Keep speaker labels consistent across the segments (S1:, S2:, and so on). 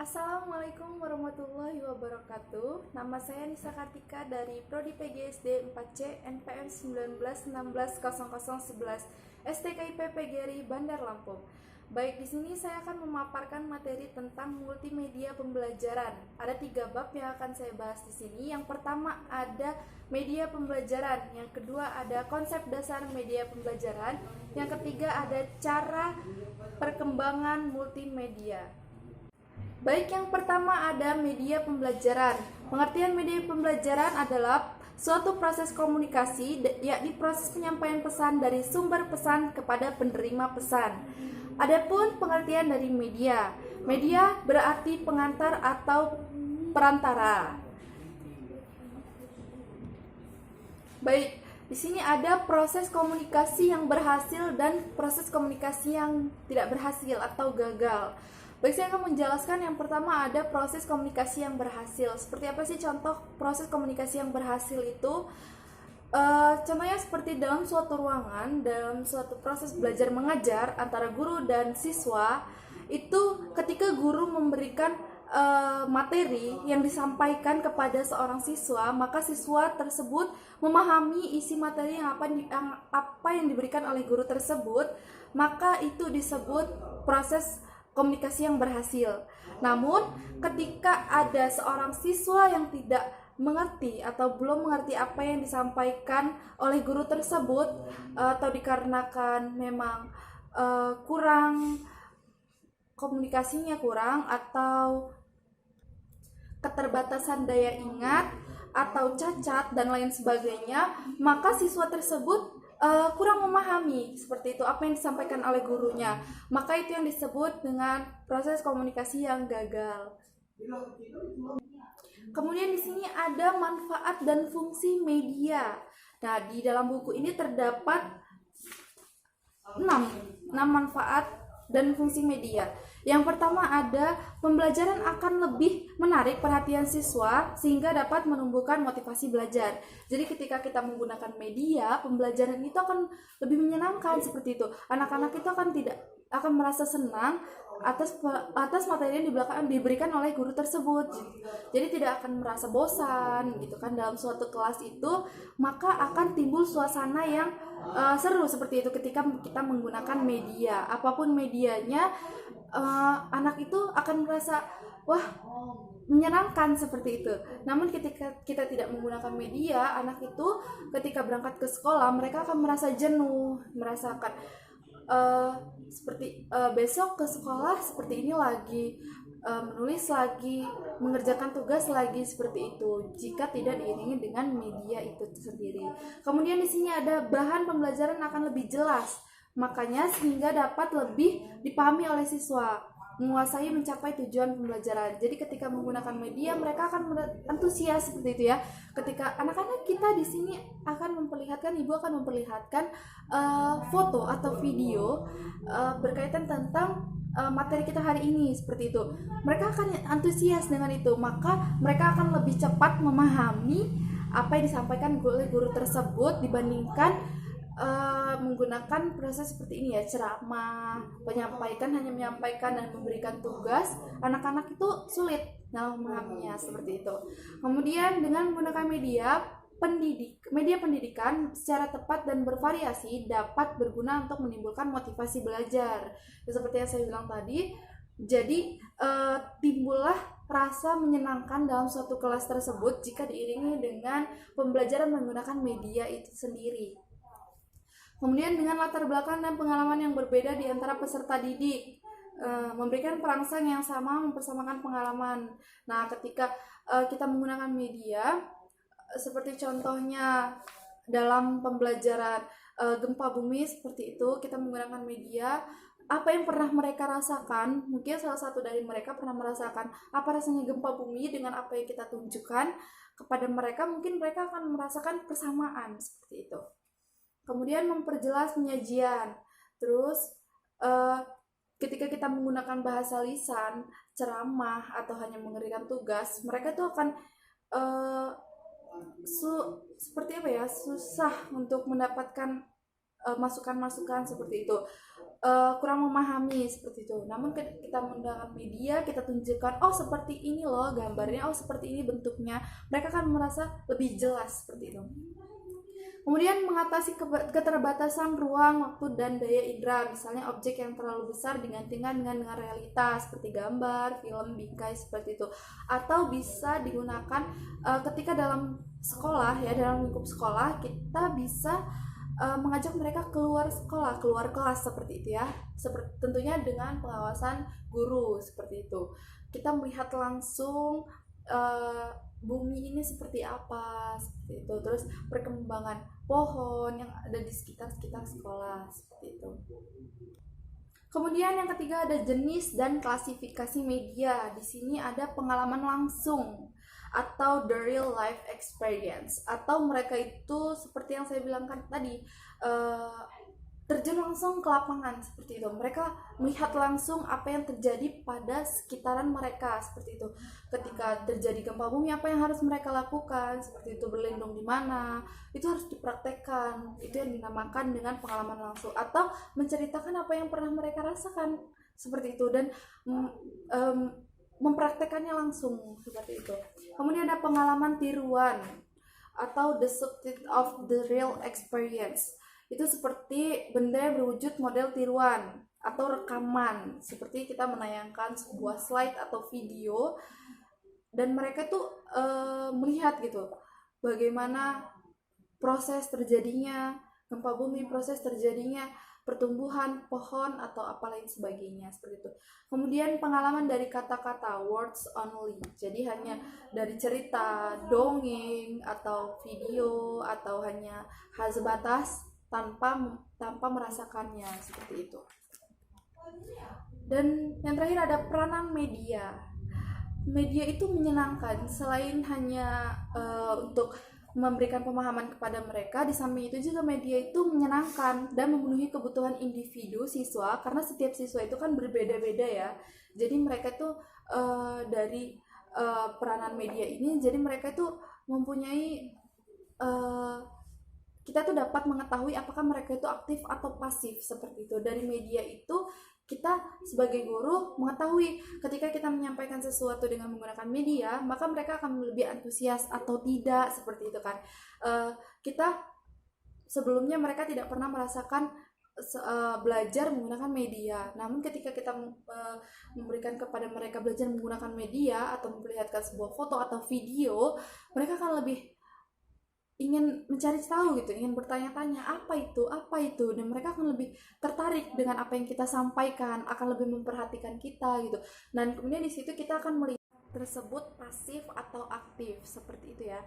S1: Assalamualaikum warahmatullahi wabarakatuh. Nama saya Nisa Kartika dari Prodi PGSD 4C NPM 19160011 STKIP PGRI Bandar Lampung. Baik, di sini saya akan memaparkan materi tentang multimedia pembelajaran. Ada 3 bab yang akan saya bahas di sini. Yang pertama ada media pembelajaran, yang kedua ada konsep dasar media pembelajaran, yang ketiga ada cara perkembangan multimedia. Baik, yang pertama ada media pembelajaran. Pengertian media pembelajaran adalah suatu proses komunikasi, yakni proses penyampaian pesan dari sumber pesan kepada penerima pesan. Adapun pengertian dari media, media berarti pengantar atau perantara. Baik, di sini ada proses komunikasi yang berhasil dan proses komunikasi yang tidak berhasil atau gagal. Baik, saya akan menjelaskan. Yang pertama ada proses komunikasi yang berhasil. Seperti apa sih contoh proses komunikasi yang berhasil itu? Contohnya seperti dalam suatu ruangan, dalam suatu proses belajar mengajar antara guru dan siswa, itu ketika guru memberikan materi yang disampaikan kepada seorang siswa, maka siswa tersebut memahami isi materi yang apa yang diberikan oleh guru tersebut, maka itu disebut proses komunikasi yang berhasil. Namun, ketika ada seorang siswa yang tidak mengerti atau belum mengerti apa yang disampaikan oleh guru tersebut, atau dikarenakan memang kurang komunikasinya kurang, atau keterbatasan daya ingat, atau cacat dan lain sebagainya, maka siswa tersebut kurang memahami seperti itu apa yang disampaikan oleh gurunya, maka itu yang disebut dengan proses komunikasi yang gagal. Kemudian di sini ada manfaat dan fungsi media. Nah, di dalam buku ini terdapat 6 manfaat dan fungsi media. Yang pertama ada pembelajaran akan lebih menarik perhatian siswa sehingga dapat menumbuhkan motivasi belajar. Jadi ketika kita menggunakan media, pembelajaran itu akan lebih menyenangkan seperti itu. Anak-anak itu akan merasa senang atas materi yang diberikan oleh guru tersebut. Jadi tidak akan merasa bosan gitu kan dalam suatu kelas itu, maka akan timbul suasana yang seru seperti itu ketika kita menggunakan media. Apapun medianya, anak itu akan merasa wah, menyenangkan seperti itu. Namun ketika kita tidak menggunakan media, anak itu ketika berangkat ke sekolah mereka akan merasa jenuh, merasakan seperti besok ke sekolah seperti ini lagi, menulis lagi, mengerjakan tugas lagi, seperti itu jika tidak diiringi dengan media itu sendiri. Kemudian di sini ada bahan pembelajaran akan lebih jelas, makanya sehingga dapat lebih dipahami oleh siswa, menguasai mencapai tujuan pembelajaran. Jadi ketika menggunakan media mereka akan antusias seperti itu ya. Ketika anak-anak kita di sini akan memperlihatkan, ibu akan memperlihatkan foto atau video berkaitan tentang materi kita hari ini seperti itu. Mereka akan antusias dengan itu, maka mereka akan lebih cepat memahami apa yang disampaikan oleh guru tersebut dibandingkan menggunakan proses seperti ini ya, ceramah, hanya menyampaikan dan memberikan tugas. Anak-anak itu sulit dalam memahaminya seperti itu. Kemudian dengan menggunakan media pendidikan secara tepat dan bervariasi dapat berguna untuk menimbulkan motivasi belajar. Seperti yang saya bilang tadi, jadi timbullah rasa menyenangkan dalam suatu kelas tersebut jika diiringi dengan pembelajaran menggunakan media itu sendiri. Kemudian dengan latar belakang dan pengalaman yang berbeda di antara peserta didik, memberikan perangsang yang sama, mempersamakan pengalaman. Nah, ketika kita menggunakan media, seperti contohnya dalam pembelajaran gempa bumi seperti itu, kita menggunakan media, apa yang pernah mereka rasakan, mungkin salah satu dari mereka pernah merasakan apa rasanya gempa bumi dengan apa yang kita tunjukkan kepada mereka, mungkin mereka akan merasakan persamaan seperti itu. Kemudian memperjelas penyajian. Terus ketika kita menggunakan bahasa lisan, ceramah atau hanya memberikan tugas, mereka tuh akan seperti apa ya, susah untuk mendapatkan masukan-masukan seperti itu, kurang memahami seperti itu. Namun kita menggunakan media, kita tunjukkan, oh seperti ini loh gambarnya, oh seperti ini bentuknya, mereka akan merasa lebih jelas seperti itu. Kemudian mengatasi keterbatasan ruang, waktu, dan daya indera. Misalnya objek yang terlalu besar digantikan dengan realitas seperti gambar, film, bingkai seperti itu. Atau bisa digunakan ketika dalam sekolah ya, dalam lingkup sekolah kita bisa mengajak mereka keluar sekolah, keluar kelas seperti itu ya. Tentunya dengan pengawasan guru seperti itu. Kita melihat langsung bumi ini seperti apa seperti itu, terus perkembangan pohon yang ada di sekitar sekolah seperti itu. Kemudian yang ketiga ada jenis dan klasifikasi media. Di sini ada pengalaman langsung atau the real life experience, atau mereka itu seperti yang saya bilangkan tadi, terjun langsung ke lapangan seperti itu. Mereka melihat langsung apa yang terjadi pada sekitaran mereka seperti itu. Ketika terjadi gempa bumi, apa yang harus mereka lakukan seperti itu, berlindung di mana, itu harus dipraktekkan. Itu yang dinamakan dengan pengalaman langsung, atau menceritakan apa yang pernah mereka rasakan seperti itu, dan mempraktekannya langsung seperti itu. Kemudian ada pengalaman tiruan atau the substitute of the real experience. Itu seperti benda yang berwujud model tiruan atau rekaman, seperti kita menayangkan sebuah slide atau video dan mereka tuh melihat gitu bagaimana proses terjadinya gempa bumi, proses terjadinya pertumbuhan pohon atau apa lain sebagainya seperti itu. Kemudian pengalaman dari kata-kata, words only, jadi hanya dari cerita, dongeng atau video, atau hanya sebatas tanpa merasakannya seperti itu. Dan yang terakhir ada peranan media. Media itu menyenangkan, selain hanya untuk memberikan pemahaman kepada mereka, di samping itu juga media itu menyenangkan dan memenuhi kebutuhan individu siswa, karena setiap siswa itu kan berbeda-beda ya. Jadi mereka itu dari peranan media ini, jadi mereka itu mempunyai kita tuh dapat mengetahui apakah mereka itu aktif atau pasif seperti itu. Dari media itu kita sebagai guru mengetahui ketika kita menyampaikan sesuatu dengan menggunakan media, maka mereka akan lebih antusias atau tidak seperti itu kan. Kita sebelumnya mereka tidak pernah merasakan belajar menggunakan media, namun ketika kita memberikan kepada mereka belajar menggunakan media atau memperlihatkan sebuah foto atau video, mereka akan lebih ingin mencari tahu gitu, ingin bertanya-tanya apa itu, dan mereka akan lebih tertarik dengan apa yang kita sampaikan, akan lebih memperhatikan kita gitu. Dan kemudian di situ kita akan melihat tersebut pasif atau aktif seperti itu ya.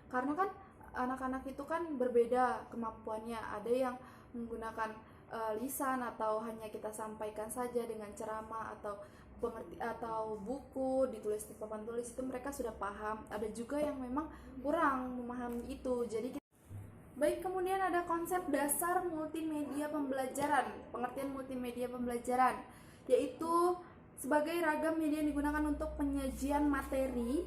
S1: Karena kan anak-anak itu kan berbeda kemampuannya, ada yang menggunakan lisan atau hanya kita sampaikan saja dengan ceramah atau buku ditulis di papan tulis, itu mereka sudah paham. Ada juga yang memang kurang memahami itu. Jadi baik, kemudian ada konsep dasar multimedia pembelajaran. Pengertian multimedia pembelajaran yaitu sebagai ragam media yang digunakan untuk penyajian materi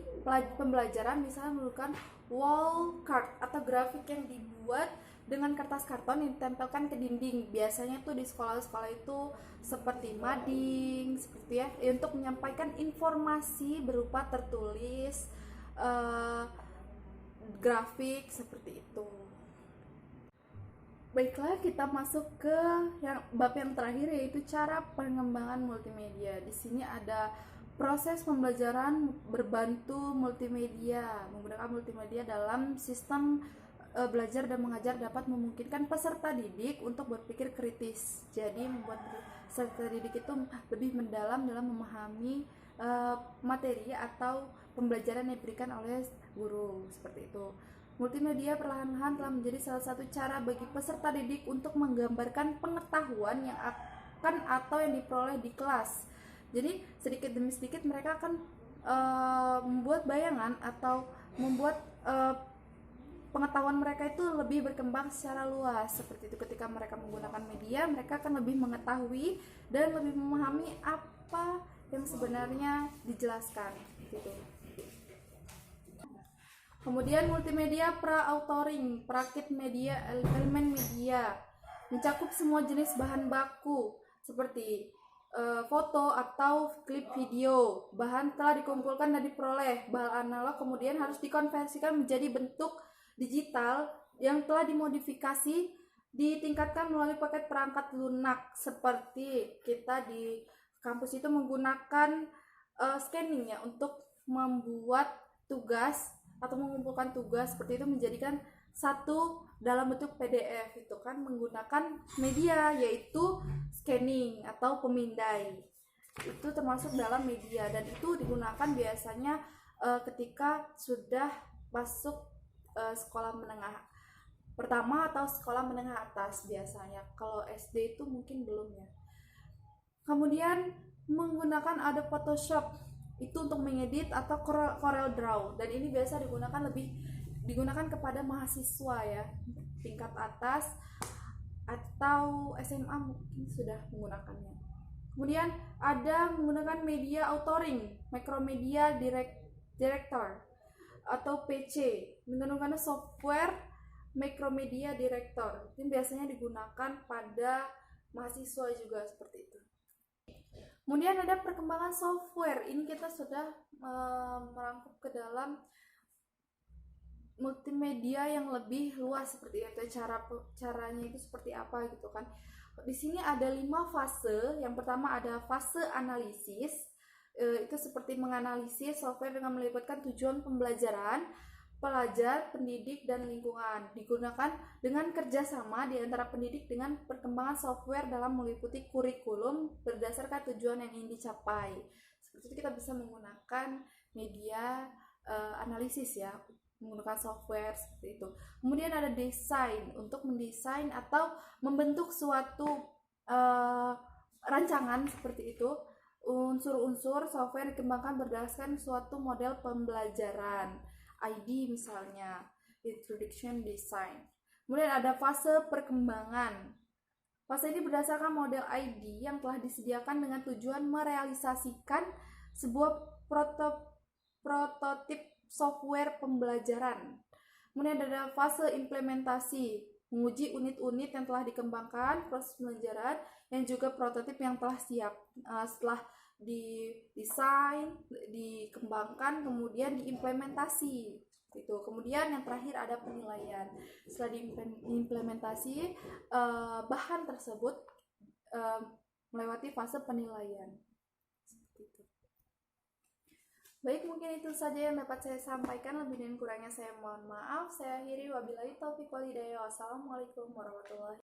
S1: pembelajaran, misalnya menggunakan wall card atau grafik yang dibuat dengan kertas karton yang ditempelkan ke dinding. Biasanya tuh di sekolah-sekolah itu seperti mading, seperti ya, untuk menyampaikan informasi berupa tertulis, grafik seperti itu. Baiklah, kita masuk ke bab yang terakhir, yaitu cara pengembangan multimedia. Di sini ada proses pembelajaran berbantu multimedia. Menggunakan multimedia dalam sistem belajar dan mengajar dapat memungkinkan peserta didik untuk berpikir kritis. Jadi membuat peserta didik itu lebih mendalam dalam memahami materi atau pembelajaran yang diberikan oleh guru seperti itu. Multimedia perlahan-lahan telah menjadi salah satu cara bagi peserta didik untuk menggambarkan pengetahuan yang akan atau yang diperoleh di kelas. Jadi sedikit demi sedikit mereka akan membuat bayangan atau membuat pengetahuan mereka itu lebih berkembang secara luas seperti itu. Ketika mereka menggunakan media, mereka akan lebih mengetahui dan lebih memahami apa yang sebenarnya dijelaskan gitu. Kemudian multimedia pra-authoring, perakit media, elemen media, mencakup semua jenis bahan baku seperti foto atau klip video. Bahan telah dikumpulkan dan diperoleh, bahan analog kemudian harus dikonversikan menjadi bentuk digital yang telah dimodifikasi, ditingkatkan melalui paket perangkat lunak. Seperti kita di kampus itu menggunakan scanning ya untuk membuat tugas atau mengumpulkan tugas seperti itu menjadikan satu dalam bentuk PDF, itu kan menggunakan media yaitu scanning atau pemindai. Itu termasuk dalam media dan itu digunakan biasanya ketika sudah masuk sekolah menengah pertama atau sekolah menengah atas biasanya. Kalau SD itu mungkin belum ya. Kemudian menggunakan Adobe Photoshop itu untuk mengedit atau Corel Draw, dan ini biasa digunakan kepada mahasiswa ya, tingkat atas atau SMA mungkin sudah menggunakannya. Kemudian ada menggunakan media authoring, Macromedia Director atau PC, menggunakan software Macromedia Director. Ini biasanya digunakan pada mahasiswa juga seperti itu. Kemudian ada perkembangan software. Ini kita sudah merangkup ke dalam multimedia yang lebih luas seperti itu. Caranya itu seperti apa gitu kan. Di sini ada 5 fase. Yang pertama ada fase analisis. Itu seperti menganalisis software dengan melibatkan tujuan pembelajaran, pelajar, pendidik, dan lingkungan. Digunakan dengan kerjasama di antara pendidik dengan perkembangan software dalam meliputi kurikulum berdasarkan tujuan yang ingin dicapai. Seperti itu kita bisa menggunakan media analisis ya, menggunakan software seperti itu. Kemudian ada desain, untuk mendesain atau membentuk suatu rancangan seperti itu. Unsur-unsur software dikembangkan berdasarkan suatu model pembelajaran. ID misalnya, introduction design. Kemudian ada fase perkembangan. Fase ini berdasarkan model ID yang telah disediakan dengan tujuan merealisasikan sebuah prototip software pembelajaran. Kemudian ada fase implementasi, menguji unit-unit yang telah dikembangkan, proses pembelajaran, yang juga prototip yang telah siap. Setelah didesain, dikembangkan, kemudian diimplementasi itu. Kemudian yang terakhir ada penilaian. Setelah diimplementasi, bahan tersebut melewati fase penilaian. Seperti itu. Baik, mungkin itu saja yang dapat saya sampaikan. Lebih dan kurangnya saya mohon maaf. Saya akhiri, wabillahi taufiq wal hidayah. Wassalamualaikum warahmatullahi